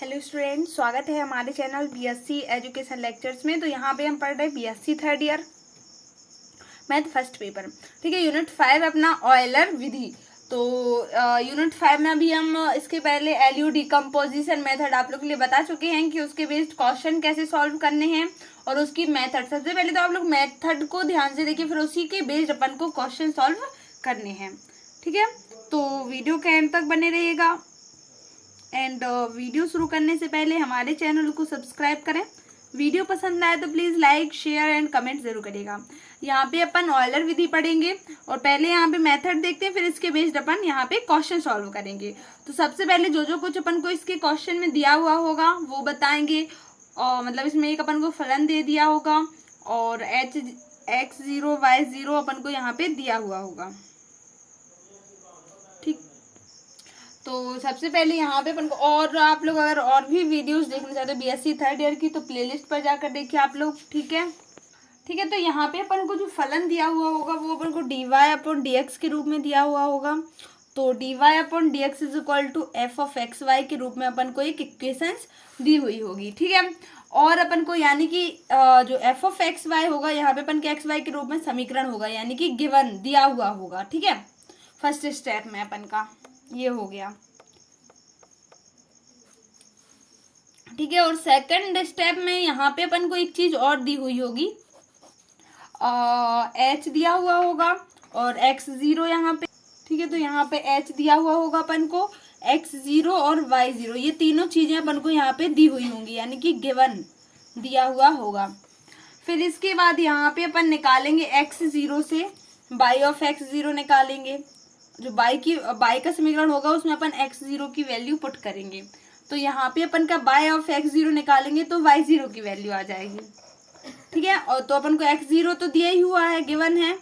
Hello student, स्वागत है हमारे चैनल बीएससी एजुकेशन लेक्चर्स में। तो यहाँ पे हम पढ़ रहे हैं BSc third year math first paper. ठीक है, यूनिट 5 अपना ऑयलर विधि। तो यूनिट 5 में अभी हम इसके पहले एलयू डिकम्पोजिशन मेथड आप लोग के लिए बता चुके हैं कि उसके बेस्ड क्वेश्चन कैसे सॉल्व करने हैं और उसकी मेथड। सबसे पहले तो आप लोग मेथड को ध्यान से देखिए, फिर उसी के बेस्ड अपन को क्वेश्चन सॉल्व करने हैं। ठीक है, तो वीडियो के एंड तक बने रहिएगा। एंड वीडियो शुरू करने से पहले हमारे चैनल को सब्सक्राइब करें। वीडियो पसंद आए तो please like share and comment जरूर करिएगा। यहाँ पे अपन ऑयलर विधि पढ़ेंगे और पहले यहाँ पे मेथड देखते हैं, फिर इसके बेस्ड अपन यहाँ पे क्वेश्चन सॉल्व करेंगे। तो सबसे पहले जो कुछ अपन को इसके क्वेश्चन में दिया हुआ होगा वो बताएंगे। और मतलब इसमें एक अपन को फलन दे दिया होगा और x0 y0 अपन को यहाँ पे दिया हुआ होगा। ठीक, तो सबसे पहले यहाँ पे अपन को, और आप लोग अगर और भी वीडियोस देखना चाहते हो बीएससी थर्ड ईयर की तो प्लेलिस्ट पर जाकर देखिए आप लोग। ठीक है, तो यहाँ पे अपन को जो फलन दिया हुआ होगा वो अपन को dy/dx के रूप में दिया हुआ होगा। तो dy/dx is equal to f(x, y) के रूप में अपन को एक इक्वेशंस दी हुई होगी। ठीक है, और अपन को यानी कि जो f(x, y) होगा यहाँ पे अपन के x, y के रूप में समीकरण होगा, यानी कि गिवन दिया हुआ होगा। ठीक है, फर्स्ट स्टेप में अपन का ये हो गया। ठीक है, और सेकंड स्टेप में यहाँ पे अपन को एक चीज और दी हुई होगी, h दिया हुआ होगा और x0 यहाँ पे। ठीक है, तो यहाँ पे h दिया हुआ होगा अपन को, x0 और y0 ये तीनों चीजें अपन को यहाँ पे दी हुई होंगी, यानी कि गिवन दिया हुआ होगा। फिर इसके बाद यहाँ पे अपन निकालेंगे x0 से y(x0) निकालेंगे। जो बाई का समीकरण होगा उसमें अपन x0 की वैल्यू पुट करेंगे। तो यहाँ पे अपन का y(x0) निकालेंगे तो y0 की वैल्यू आ जाएगी। ठीक है, और तो अपन को x0 तो दिया ही हुआ है, गिवन है।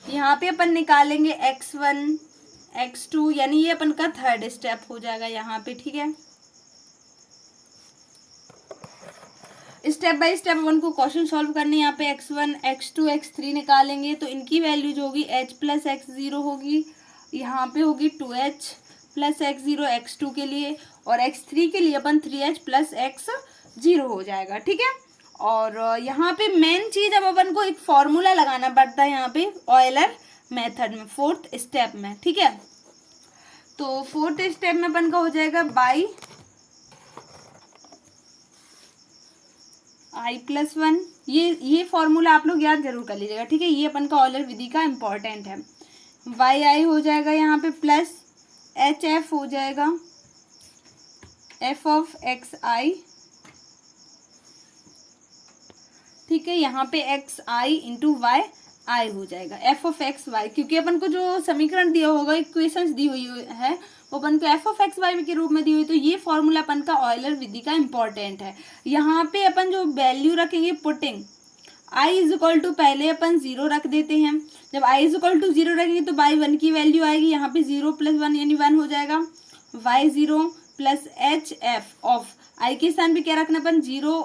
यहाँ पे अपन निकालेंगे x1 x2, यानी ये अपन का थर्ड स्टेप हो जाएगा यहाँ पे। ठीक है, स्टेप बाय स्टेप अपन को क्वेश्चन सॉल्व करने। यहाँ पे x1 x2 x3 निकालेंगे तो इनकी वैल्यू जो होगी h प्लस x0 होगी, यहाँ पे होगी 2h प्लस x0 x2 के लिए, और x3 के लिए अपन 3h प्लस x0 हो जाएगा। ठीक है, और यहाँ पे मेन चीज अब अपन को एक फॉर्मूला लगाना पड़ता है यहाँ पे ऑयलर मेथड में, फोर्थ स्टेप में। ठीक है, तो फोर्थ स्टेप में अपन का हो जाएगा बाई i+1। ये फॉर्मूला आप लोग याद जरूर कर लीजिएगा। ठीक है, ये अपन का ऑयलर विधि का इम्पोर्टेंट है। yi हो जाएगा यहाँ पे प्लस hf हो जाएगा f(xi). ठीक है, यहाँ पे xi इंटू yi हो जाएगा f(x, y), क्योंकि अपन को जो समीकरण दिया होगा, इक्वेशंस दी हुई है वो अपन को f(x, y) के रूप में दी हुई। तो ये फॉर्मूला अपन का ऑयलर विधि का इम्पोर्टेंट है। यहाँ पे अपन जो वैल्यू रखेंगे putting i is equal to, पहले अपन 0 रख देते हैं। जब i इज इक्वल टू 0 रखेंगे तो बाई 1 की वैल्यू आएगी, यहाँ पे 0 प्लस 1 यानी 1 हो जाएगा। y0 plus hf of i के स्थान पे क्या रखना अपन 0,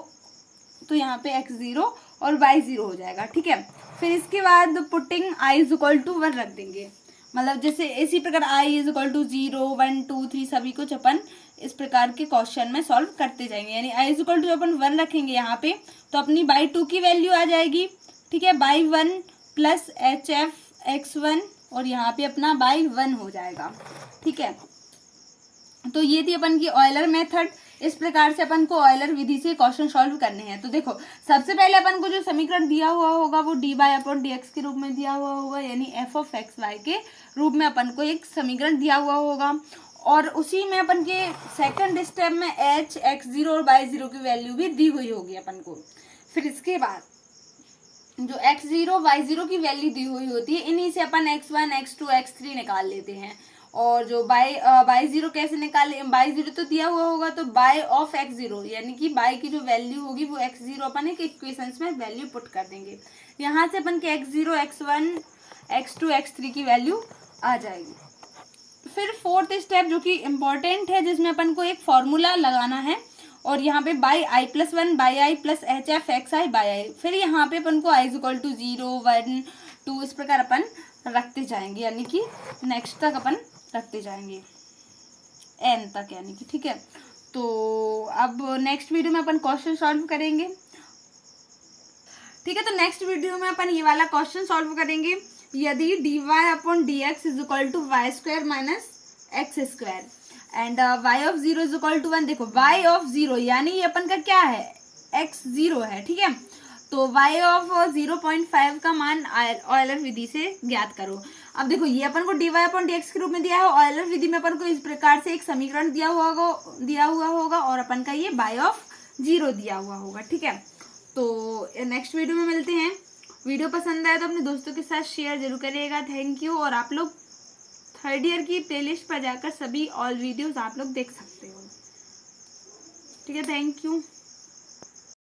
तो यहाँ पे x0 और y0 हो जाएगा। ठीक है, फिर इसके बाद putting i is equal to 1 रख देंगे। मतलब जैसे इसी प्रकार i इज इक्वल टू 0 1 2 3 सभी कुछ अपन इस प्रकार के क्वेश्चन में सॉल्व करते जाएंगे। यानी i इज इक्वल टू अपन 1 रखेंगे यहाँ पे तो अपनी बाई 2 की वैल्यू आ जाएगी। ठीक है, बाई 1 प्लस hf(x1) और यहाँ पे अपना बाई 1 हो जाएगा। ठीक है, तो ये थी अपन की ऑयलर मेथड। इस प्रकार से अपन को ऑयलर विधि से क्वेश्चन सॉल्व करने हैं। तो देखो, सबसे पहले अपन को जो समीकरण दिया हुआ होगा वो dy/dx के रूप में दिया हुआ होगा, यानी f(x, y) के रूप में अपन को एक समीकरण दिया हुआ होगा। और उसी में अपन के सेकंड स्टेप में h x0 और y0 की वैल्यू भी दी हुई होगी अपन को। फिर इसके बाद जो x0 y0 की वैल्यू दी हुई होती है, इन्हीं से अपन x1 x2 x3 निकाल लेते हैं। और जो y0 कैसे निकाले, y0 तो दिया हुआ होगा तो बाई ऑफ x0, यानी कि बाई की जो वैल्यू होगी वो x0 अपन एक इक्वेशंस में वैल्यू पुट कर देंगे। यहाँ से अपन के x0 x1 x2 x3 की वैल्यू आ जाएगी। फिर फोर्थ स्टेप जो कि इम्पोर्टेंट है, जिसमें अपन को एक फॉर्मूला लगाना है, और यहाँ पे by i+1 by i plus hf(xi) by i। फिर यहाँ पे अपन को i इज इक्वल टू 0 1 2 इस प्रकार अपन रखते जाएंगे, यानी कि नेक्स्ट तक अपन रखते जाएंगे n तक, यानी कि। ठीक है, तो अब नेक्स्ट वीडियो में अपन क्वेश्चन सॉल्व करेंगे, ठीक है। तो नेक्स्ट वीडियो में अपन ये वाला क्वेश्चन सॉल्व करेंगे, यदि dy upon d x is equal to y square minus x square and y of 0 is equal to 1। देखो y ऑफ 0 यानी ये अपन का क्या है, x 0 है, ठीक है। तो y ऑफ 0.5 का मान ऑयलर विधि से ज्ञात करो। अब देखो ये अपन को dy अपॉन dx के रूप में दिया है, ऑयलर विधि में अपन को इस प्रकार से एक समीकरण दिया हुआ होगा और अपन का ये y ऑफ 0 दिया हुआ होगा, ठीक है। तो नेक्स्ट वीडियो में मिलते हैं। वीडियो पसंद आए तो अपने दोस्तों के साथ शेयर जरूर करिएगा। Thank you. और आप लोग 3rd ईयर की प्लेलिस्ट पर जाकर सभी ऑल वीडियोस आप लोग देख सकते हो, ठीक है। Thank you.